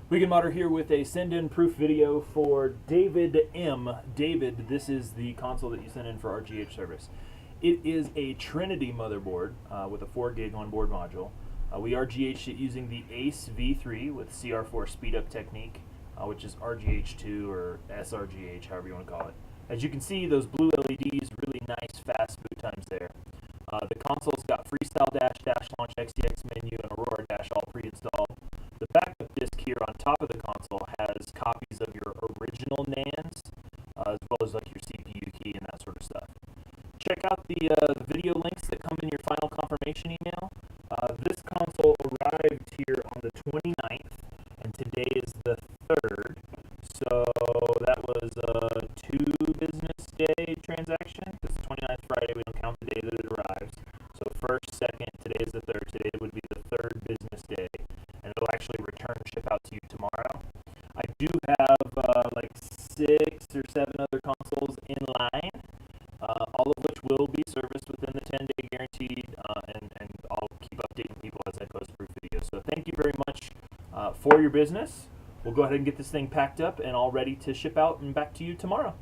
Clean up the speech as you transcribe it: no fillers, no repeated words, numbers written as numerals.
Weekend Modder here with a send-in proof video for David M. David, this is the console that you sent in for our GH service. It is a Trinity motherboard with a 4 gig onboard module. We RGH'd it using the ACE V3 with CR4 speed-up technique, which is RGH2 or SRGH, however you want to call it. As you can see, those blue LEDs, really nice fast boot times there. The console's got Freestyle Dash Launch XDX menu and Aurora Dash all pre-installed. The backup disk here on top of the console has copies of your original NANDs, as well as like your CPU key and that sort of stuff. Check out the video links that come in your final confirmation email. This console arrived here on the 29th, and today is the 3rd. So that was a 2 business day transaction, because the 29th Friday, we don't count the day that it arrives. So 1st, 2nd, today is the 3rd. Today would be the 3rd business day, and it'll actually return and ship out to you tomorrow. I do have like 6 or 7 other consoles in line, all of which will be serviced within the 10-day guaranteed, and I'll keep updating people as I post proof videos. So thank you very much for your business. We'll go ahead and get this thing packed up and all ready to ship out and back to you tomorrow.